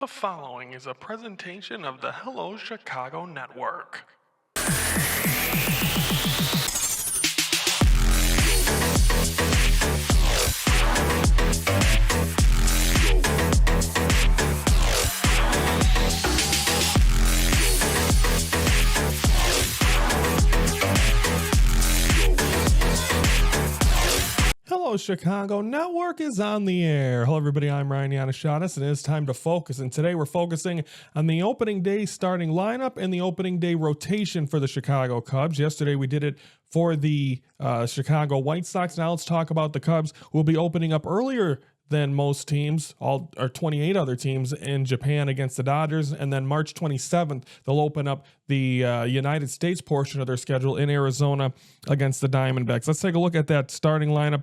The following is a presentation of the Hello Chicago Network. Hello, Chicago Network is on the air. Hello, everybody. I'm Ryan Yannishanis, and it is time to focus. And today we're focusing on the opening day starting lineup and the opening day rotation for the Chicago Cubs. Yesterday we did it for the Chicago White Sox. Now let's talk about the Cubs, who will be opening up earlier than most teams, all or 28 other teams in Japan against the Dodgers. And then March 27th, they'll open up the United States portion of their schedule in Arizona against the Diamondbacks. Let's take a look at that starting lineup.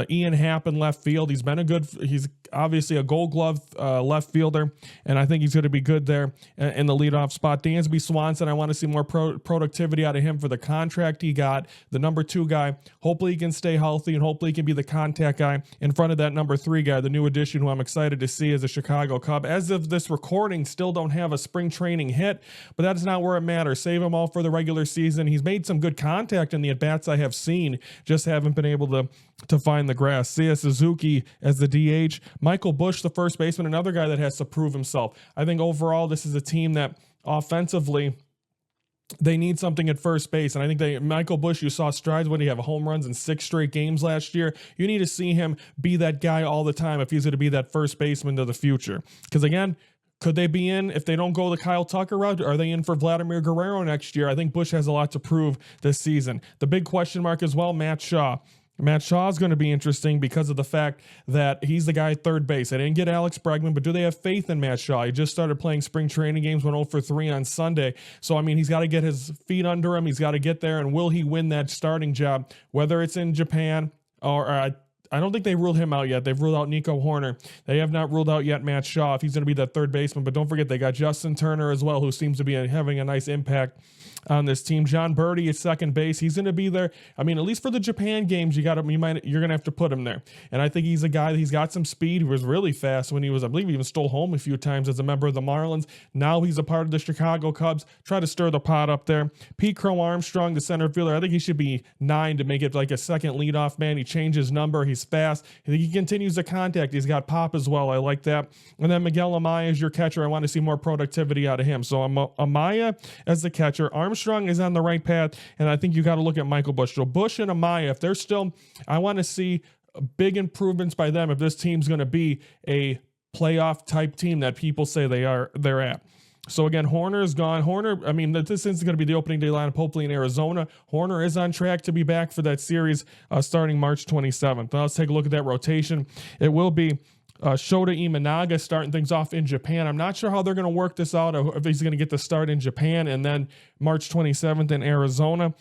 Ian Happ in left field. He's obviously a Gold Glove left fielder, and I think he's going to be good there in the leadoff spot. Dansby Swanson, I want to see more productivity out of him for the contract he got. The number 2 guy, hopefully he can stay healthy, and hopefully he can be the contact guy in front of that number 3 guy, the new addition who I'm excited to see as a Chicago Cub. As of this recording, still don't have a spring training hit, but that's not where it matters. Save him all for the regular season. He's made some good contact in the at-bats I have seen, just haven't been able to find the grass. Seiya Suzuki as the DH. Michael Busch, the first baseman, another guy that has to prove himself. I think overall this is a team that offensively they need something at first base. And I think Michael Busch, you saw strides when he had home runs in 6 straight games last year. You need to see him be that guy all the time if he's going to be that first baseman of the future. Because again, could they be in, if they don't go the Kyle Tucker route, are they in for Vladimir Guerrero next year? I think Busch has a lot to prove this season. The big question mark as well, Matt Shaw. Matt Shaw is going to be interesting because of the fact that he's the guy at third base. They didn't get Alex Bregman, but do they have faith in Matt Shaw? He just started playing spring training games, went 0 for 3 on Sunday. So, I mean, he's got to get his feet under him. He's got to get there, and will he win that starting job, whether it's in Japan or I don't think they ruled him out yet. They've ruled out Nico Horner. They have not ruled out yet Matt Shaw if he's going to be that third baseman. But don't forget, they got Justin Turner as well, who seems to be having a nice impact on this team. John Birdie at second base. He's going to be there. I mean, at least for the Japan games, you're going to have to put him there. And I think he's a guy that he's got some speed. He was really fast when he was, I believe he even stole home a few times as a member of the Marlins. Now he's a part of the Chicago Cubs. Try to stir the pot up there. Pete Crow Armstrong, the center fielder. I think he should be 9 to make it like a second leadoff man. He changed his number. He's fast. I think he continues to contact. He's got pop as well. I like that. And then Miguel Amaya is your catcher. I want to see more productivity out of him. So Amaya as the catcher. Armstrong is on the right path, and I think you got to look at Michael Busch. So Busch and Amaya, if they're still, I want to see big improvements by them if this team's going to be a playoff type team that people say they're at. So again, Horner is gone. Horner, I mean, this is going to be the opening day lineup, hopefully in Arizona. Horner is on track to be back for that series starting March 27th. Now let's take a look at that rotation. It will be Shota Imanaga starting things off in Japan. I'm not sure how they're going to work this out, if he's going to get the start in Japan and then March 27th in Arizona.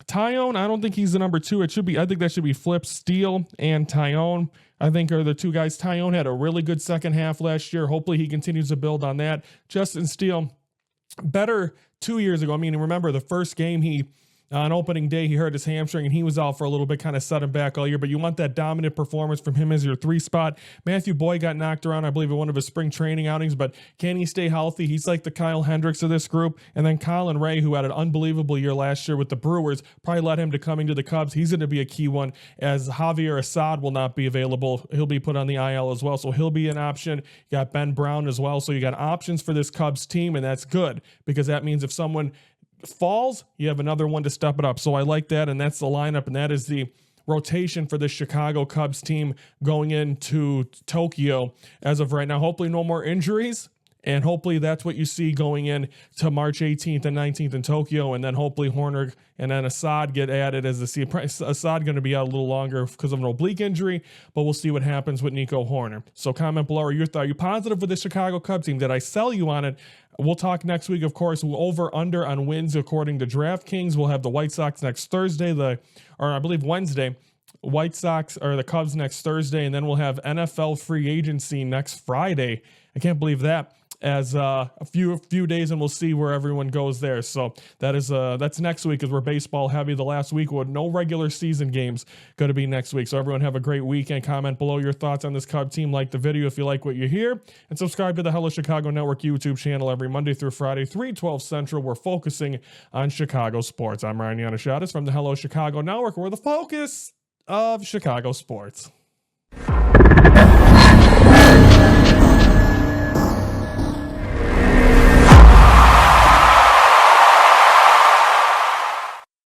Tyone, I don't think he's the number 2. I think that should be flipped. Steele and Tyone, I think, are the 2 guys. Tyone had a really good second half last year. Hopefully he continues to build on that. Justin Steele, better 2 years ago. I mean, remember the first game on opening day, he hurt his hamstring and he was out for a little bit, kind of set him back all year. But you want that dominant performance from him as your 3 spot. Matthew Boyd got knocked around, I believe, in one of his spring training outings, but can he stay healthy? He's like the Kyle Hendricks of this group. And then Colin Ray, who had an unbelievable year last year with the Brewers, probably led him to coming to the Cubs. He's going to be a key one, as Javier Assad will not be available. He'll be put on the IL as well, so he'll be an option. You got Ben Brown as well. So you got options for this Cubs team, and that's good because that means if someone falls, you have another one to step it up. So I like that, and that's the lineup, and that is the rotation for the Chicago Cubs team going into Tokyo as of right now. Hopefully no more injuries, and hopefully that's what you see going in to March 18th and 19th in Tokyo, and then hopefully Horner and then Assad get added as Assad going to be out a little longer because of an oblique injury, but we'll see what happens with Nico Horner. So comment below your thought. Are you positive with the Chicago Cubs team? Did I sell you on it? We'll talk next week, of course. We'll over under on wins according to DraftKings. We'll have the White Sox next Thursday, I believe Wednesday. White Sox or the Cubs next Thursday, and then we'll have NFL free agency next Friday. I can't believe that. as a few days, and we'll see where everyone goes there. So that's next week, as we're baseball heavy. The last week with no regular season games going to be next week. So everyone have a great weekend. Comment below your thoughts on this Cub team. Like the video if you like what you hear, and subscribe to the Hello Chicago Network YouTube channel every Monday through Friday, 3:12 Central. We're focusing on Chicago sports. I'm Ryan Yannishatis from the Hello Chicago Network. We're the focus of Chicago sports.